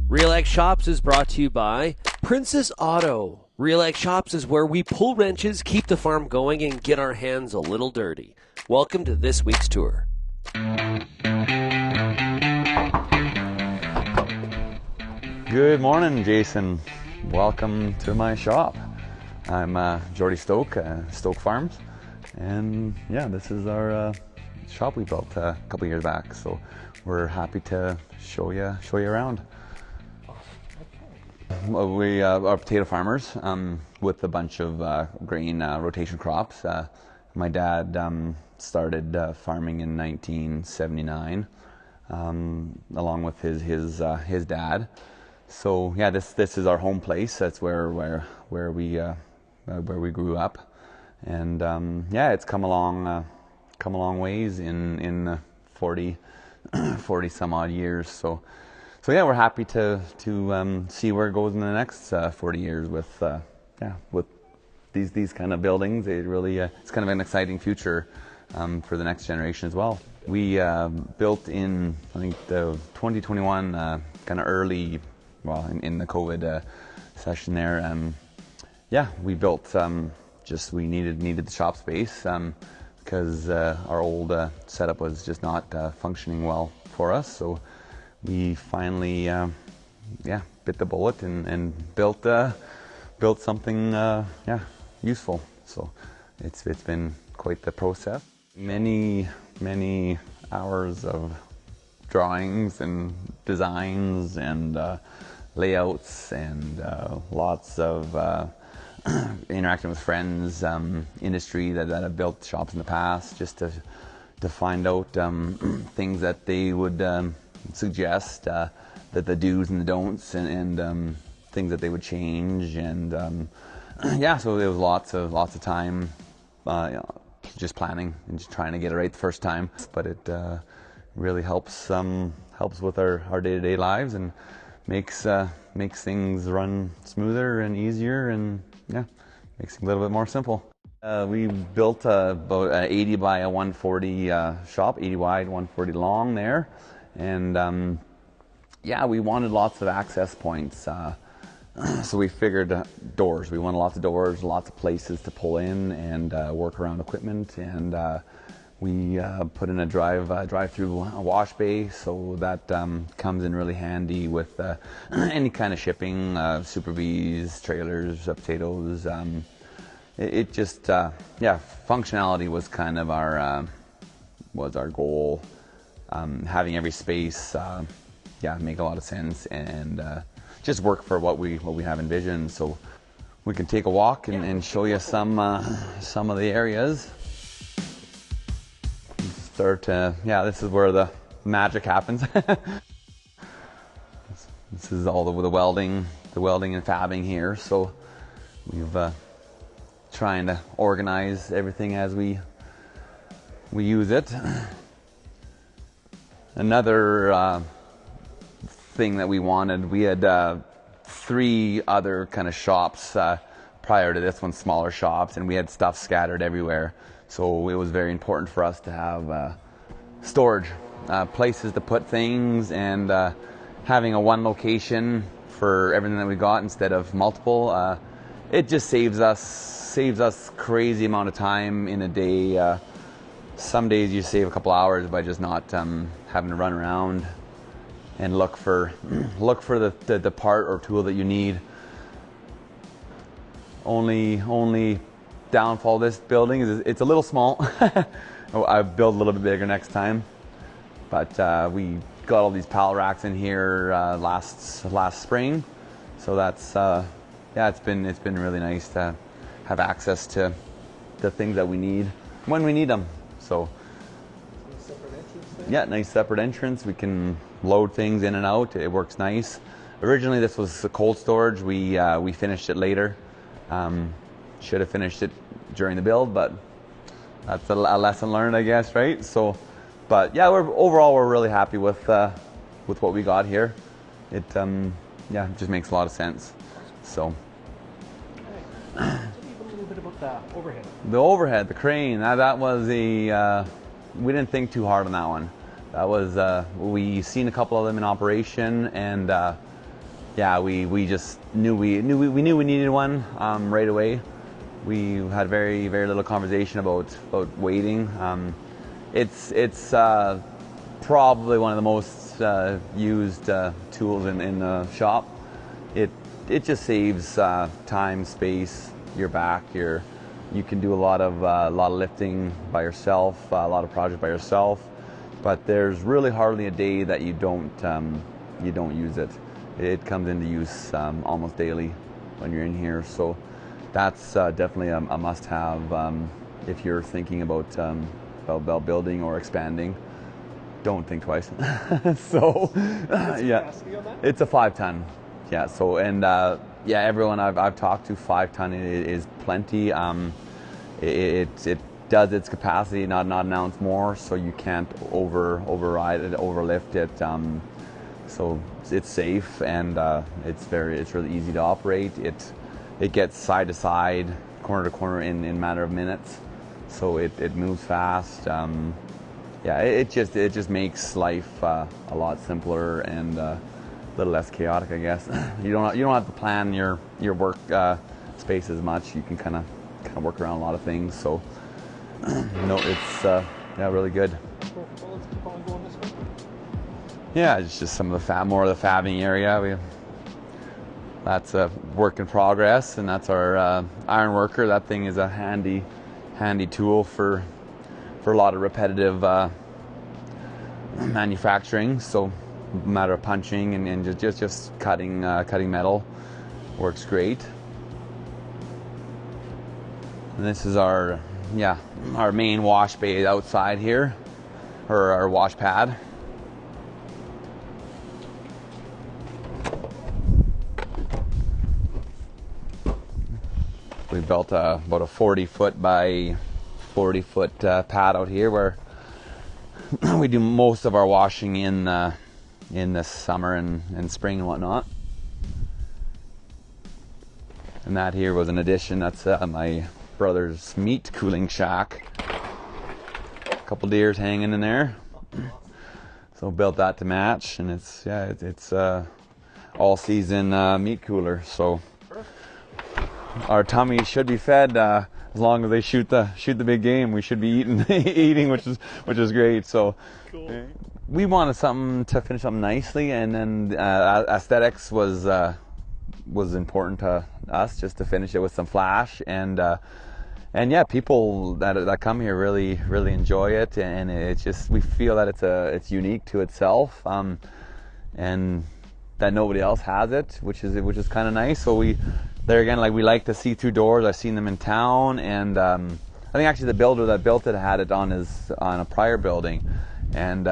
RealAg Shops is brought to you by Princess Auto. RealAg Shops is where we pull wrenches, keep the farm going, and get our hands a little dirty. Welcome to this week's tour. Good morning, Jason. Welcome to my shop. I'm Jordy Stolk, Stolk Farms, and yeah, this is our shop we built a couple years back. So we're happy to show you around. We are potato farmers with a bunch of grain rotation crops. My dad started farming in 1979, along with his dad. So yeah, this is our home place. That's where we grew up, and yeah, it's come a long ways in 40 some odd years. So yeah, we're happy to see where it goes in the next 40 years with these kind of buildings. It really it's kind of an exciting future for the next generation as well. We built in, I think, the 2021 kind of early, well, in the COVID session there. Yeah, we built we needed the shop space because our old setup was just not functioning well for us. So we finally bit the bullet and built something useful. So it's been quite the process. Many hours of drawings and designs and layouts and lots of interacting with friends, industry that have built shops in the past, just to find out things that they would suggest, that the do's and the don'ts, and things that they would change, and yeah, so there was lots of time just planning and just trying to get it right the first time. But it really helps with our day-to-day lives and makes things run smoother and easier, and yeah, makes it a little bit more simple. We built about an 80 by a 140 shop, 80 wide, 140 long there, and yeah, we wanted lots of access points. So we figured doors. We wanted lots of doors, lots of places to pull in and work around equipment, and we put in a drive-through wash bay, so that comes in really handy with any kind of shipping, Super Bs, trailers, potatoes. It just functionality was kind of our goal. Having every space make a lot of sense and just work for what we have envisioned. So we can take a walk and show you some of the areas. This is where the magic happens. This is all the welding and fabbing here. So we've trying to organize everything as we use it. Another thing that we wanted, we had 3 other kind of shops prior to this one, smaller shops, and we had stuff scattered everywhere. So it was very important for us to have storage, places to put things, and having a one location for everything that we got instead of multiple. It just saves us crazy amount of time in a day. Some days you save a couple hours by just not having to run around and look for the part or tool that you need. Only downfall of this building is it's a little small. I'll build a little bit bigger next time. But we got all these pallet racks in here last spring, so that's it's been really nice to have access to the things that we need when we need them. So yeah, nice separate entrance. We can load things in and out. It works nice. Originally this was the cold storage. We finished it later. Should have finished it during the build, but that's a lesson learned, I guess, right? So, but yeah, overall we're really happy with what we got here. It just makes a lot of sense. So, tell me a little bit about the overhead. The overhead, the crane. That was we didn't think too hard on that one. That was we seen a couple of them in operation, and yeah, we just knew we needed one right away. We had very little conversation about waiting. It's probably one of the most used tools in the shop. It just saves time, space, your back. You can do a lot of lifting by yourself, a lot of projects by yourself. But there's really hardly a day that you don't use it. It comes into use almost daily when you're in here. So that's definitely a must-have if you're thinking about building or expanding. Don't think twice. So yeah, it's a 5-ton. Yeah. So and yeah, everyone I've talked to, 5-ton is plenty. It does its capacity, not an ounce more, so you can't override it, overlift it. So it's safe, and it's really easy to operate. It gets side to side, corner to corner in a matter of minutes, so it moves fast. Yeah, it just makes life a lot simpler and a little less chaotic, I guess. You don't have to plan your work space as much. You can kind of work around a lot of things. So no, it's yeah, really good. Cool. Well, let's keep on going this way. Yeah, it's just some of the more of the fabbing area. That's a work in progress, and that's our iron worker. That thing is a handy tool for a lot of repetitive manufacturing. So, a matter of punching and just cutting metal works great. And this is our main wash bay outside here, or our wash pad. We built about a 40-foot by 40-foot pad out here where we do most of our washing in the summer and spring and whatnot. And that here was an addition. That's my brother's meat cooling shack. A couple deers hanging in there. So built that to match, and it's all season meat cooler. So our tummies should be fed as long as they shoot the big game. We should be eating, which is great. So cool. We wanted something to finish up nicely, and then aesthetics was important to us, just to finish it with some flash. And yeah, people that come here really enjoy it, and it's just, we feel that it's unique to itself, and that nobody else has it, which is kind of nice. So we like the see-through doors. I've seen them in town, and I think actually the builder that built it had it on a prior building, and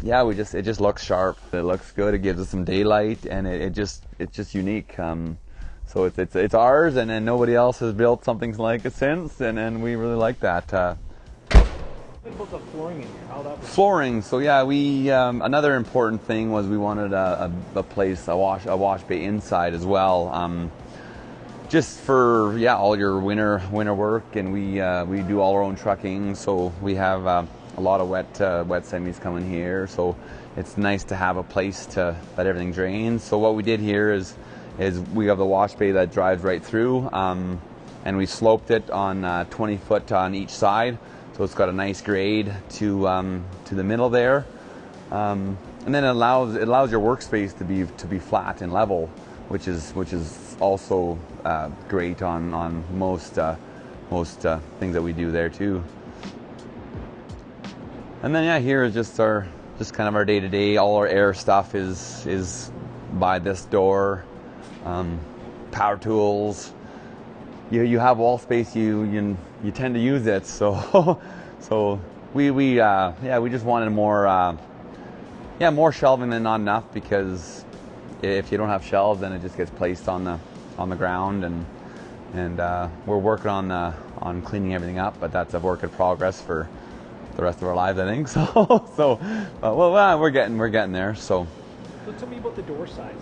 yeah, it just looks sharp. It looks good. It gives us some daylight, and it's just unique. So it's ours, and then nobody else has built something like it since, and we really like that. What about the flooring in here? How that was Flooring. So yeah, we another important thing was we wanted a wash bay inside as well. Just for all your winter work, and we do all our own trucking, so we have a lot of wet semis coming here. So it's nice to have a place that everything drains. So what we did here is we have the wash bay that drives right through, and we sloped it on 20 foot on each side, so it's got a nice grade to the middle there, and then it allows your workspace to be flat and level, which is also great on most things that we do there too. And then here is just kind of our day-to-day. All our air stuff is by this door. Power tools. You have wall space. You tend to use it. So we just wanted more shelving than not enough, because if you don't have shelves, then it just gets placed on the ground, and we're working on cleaning everything up, but that's a work in progress for the rest of our lives, I think. Well, we're getting there. So tell me about the door size.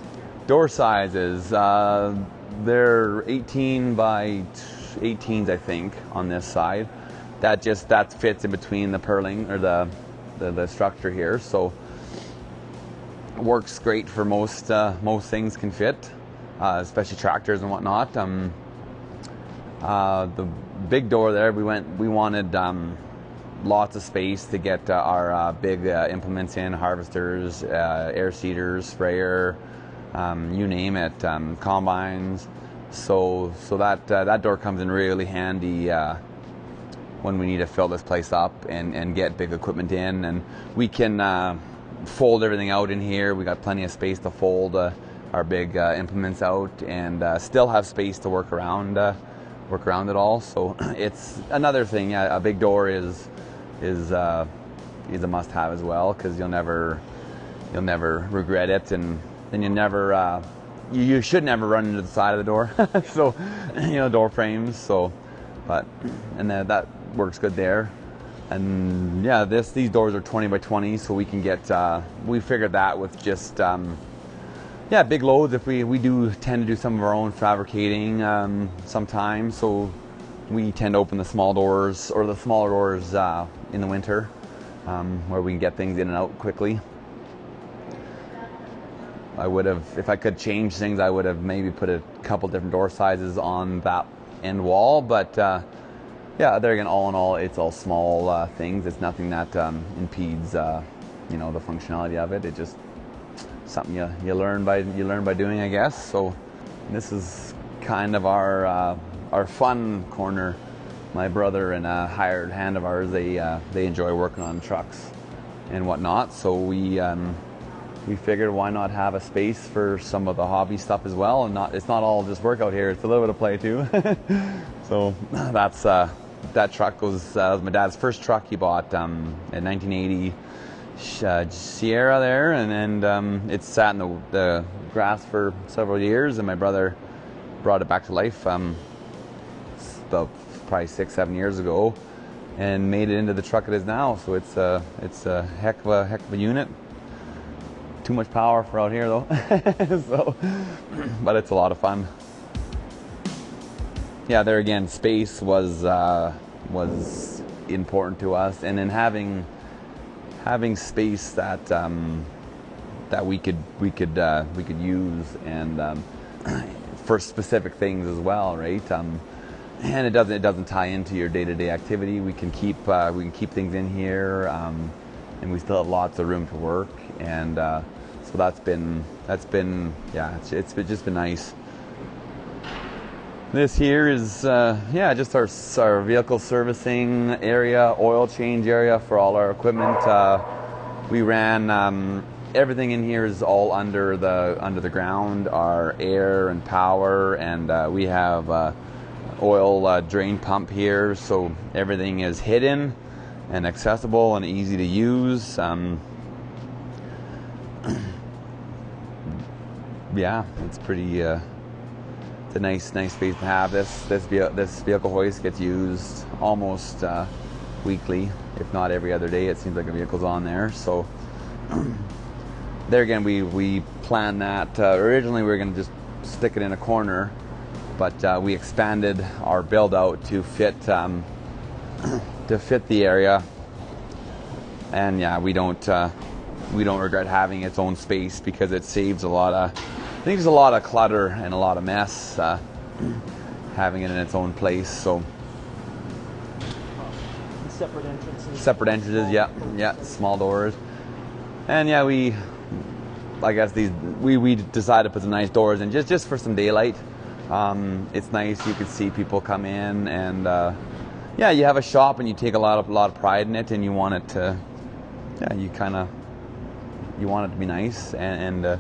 Door sizes, they're 18 by 18s, I think, on this side. That fits in between the purling or the structure here. So works great for most things can fit, especially tractors and whatnot. The big door there, we wanted lots of space to get our big implements in, harvesters, air seeders, sprayer, you name it, combines. So that door comes in really handy when we need to fill this place up and get big equipment in, and we can fold everything out in here. We got plenty of space to fold our big implements out, and still have space to work around it all. So it's another thing. A big door is a must-have as well, because you'll never regret it, and then you should never run into the side of the door. So door frames. So, and that works good there. And yeah, these doors are 20 by 20, so we can get. We figured that with just big loads. If we do tend to do some of our own fabricating sometimes, so we tend to open the small doors or the smaller doors in the winter, where we can get things in and out quickly. I would have, if I could change things, I would have maybe put a couple different door sizes on that end wall, but there again, all in all, it's all small things. It's nothing that impedes the functionality of it. It's just something you learn by doing, I guess. So this is kind of our fun corner. My brother and a hired hand of ours, they enjoy working on trucks and whatnot. So we figured, why not have a space for some of the hobby stuff as well, and it's not all just work out here. It's a little bit of play too. So that truck was my dad's first truck he bought in 1980, Sierra there, and it sat in the grass for several years, and my brother brought it back to life about probably 6-7 years ago, and made it into the truck it is now. So it's a heck of a unit. Too much power for out here though. So, but it's a lot of fun. Yeah, there again, space was important to us, and then having space that we could use and for specific things as well, right? And it doesn't tie into your day-to-day activity. We can keep things in here, and we still have lots of room to work, and so that's been it's just been nice. This here is just our vehicle servicing area, oil change area for all our equipment. We ran everything in here is all under the ground. Our air and power, and we have oil drain pump here, so everything is hidden and accessible and easy to use. It's pretty. It's a nice space to have. This vehicle hoist gets used almost weekly, if not every other day. It seems like a vehicle's on there. So there again, we planned that. Originally, we were going to just stick it in a corner, but we expanded our build out to fit the area. And we don't regret having its own space, because it saves a lot of. I think there's a lot of clutter and a lot of mess having it in its own place. So separate entrances. Separate entrances, yeah, small doors, and we decided to put some nice doors in just for some daylight. It's nice. You can see people come in, and you have a shop and you take a lot of pride in it, and you want it to, you want it to be nice, and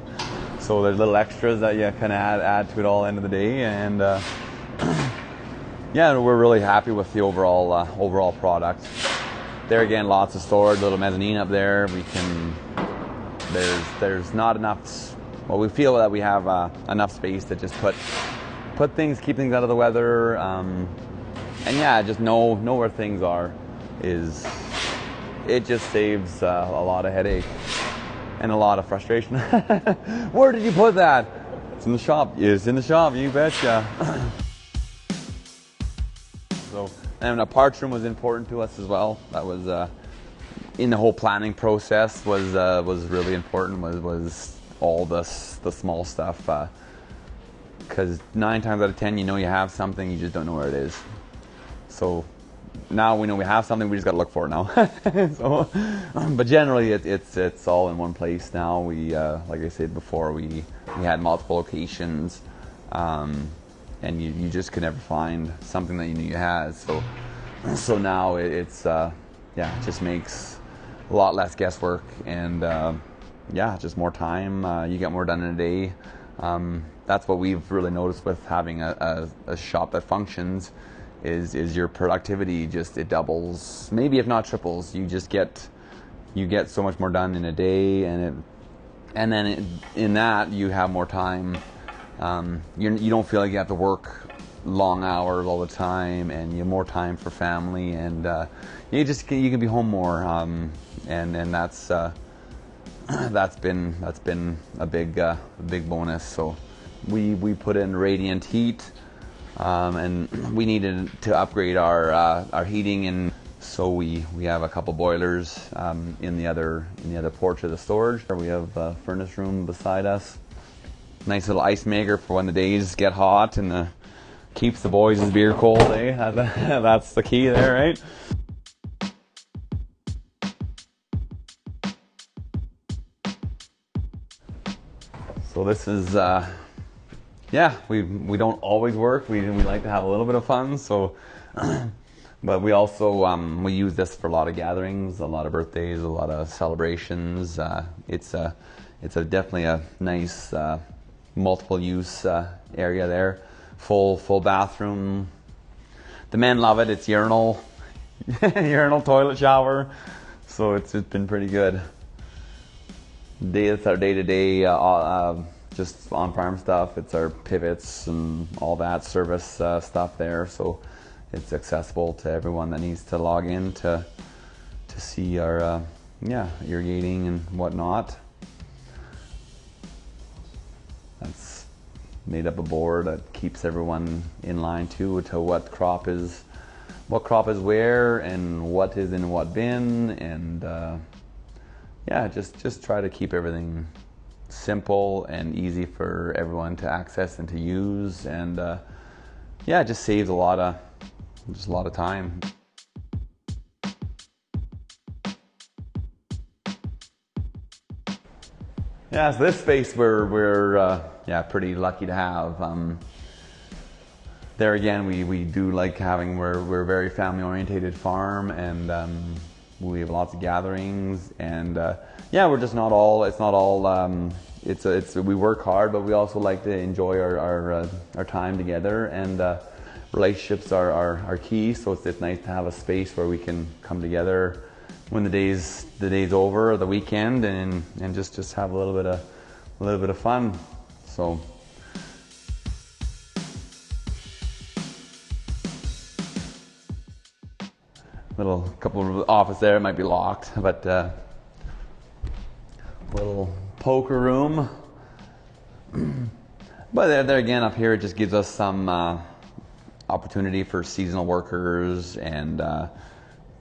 so there's little extras that you kind of add to it all end of the day, and we're really happy with the overall product. There again, lots of storage, little mezzanine up there. There's not enough. Well, we feel that we have enough space to just put things, keep things out of the weather, and just know where things are. It just saves a lot of headache and a lot of frustration. Where did you put that? It's in the shop. It's in the shop, you betcha. So, and a parts room was important to us as well. That was in the whole planning process was really important. Was all the small stuff, because 9 times out of 10 you know you have something, you just don't know where it is. So now we know we have something, we just got to look for it now. So, but generally it's all in one place now. We like I said before, we had multiple locations, and you just could never find something that you knew you had. So now it's yeah, it just makes a lot less guesswork, and yeah, just more time. You get more done in a day. That's what we've really noticed with having a shop that functions, is your productivity it doubles, maybe if not triples. You get so much more done in a day, and then in that you have more time. You don't feel like you have to work long hours all the time, and you have more time for family, and you can be home more, and that's been a big bonus. So we put in radiant heat, and we needed to upgrade our heating, and so we have a couple boilers in the other porch of the storage. We have a furnace room beside us. Nice little ice maker for when the days get hot, and keeps the boys' beer cold, eh? That's the key there, right? So this is, yeah, we don't always work. We like to have a little bit of fun. So, but we also we use this for a lot of gatherings, a lot of birthdays, a lot of celebrations. It's definitely a nice multiple use area there. Full bathroom. The men love it. It's urinal toilet shower. So it's been pretty good. It's our day-to-day just on-farm stuff. It's our pivots and all that service stuff there. So it's accessible to everyone that needs to log in to see our irrigating and whatnot. That's made up a board that keeps everyone in line to what crop is where, and what is in what bin, and yeah, just try to keep everything simple and easy for everyone to access and to use, and yeah, it just saves a lot of time. Yeah, so this space we're pretty lucky to have. There again, we do like having, we're a very family orientated farm, and we have lots of gatherings, and yeah, we're just not all. It's not all. We work hard, but we also like to enjoy our time together, and relationships are key. So it's nice to have a space where we can come together when the day's over, or the weekend, and just have a little bit of fun. So. Couple of office there, it might be locked, but little poker room. But there again, up here, it just gives us some opportunity for seasonal workers, and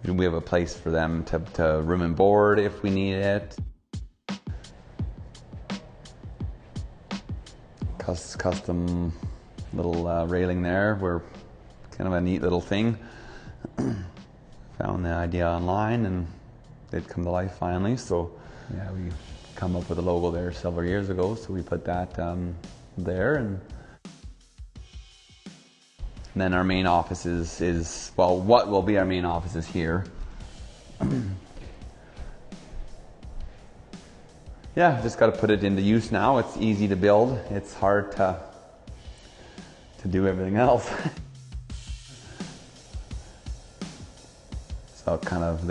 we have a place for them to room and board if we need it. Custom little railing there. We're kind of a neat little thing. Found the idea online, and it come to life finally. So yeah, we come up with a logo there several years ago, so we put that there, and then our main office is well, what will be our main office is here. Yeah, just got to put it into use now. It's easy to build. It's hard to do everything else. So kind of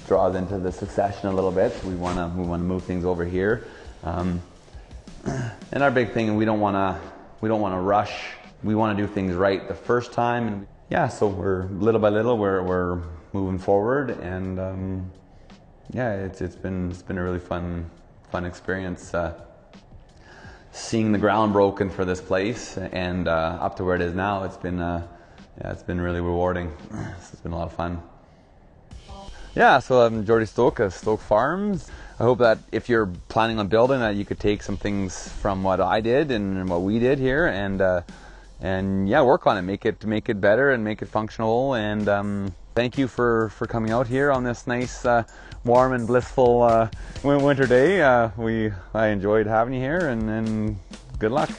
draws into the succession a little bit. We want to move things over here, and our big thing, we don't want to rush. We want to do things right the first time, and yeah, so we're little by little we're moving forward, and yeah, it's been a really fun experience. Seeing the ground broken for this place and up to where it is now, it's been really rewarding. It's been a lot of fun. Yeah, so I'm Jordy Stolk of Stolk Farms. I hope that if you're planning on building that you could take some things from what I did and what we did here and yeah, work on it, make it better and make it functional. And thank you for coming out here on this nice warm and blissful winter day. I enjoyed having you here and good luck.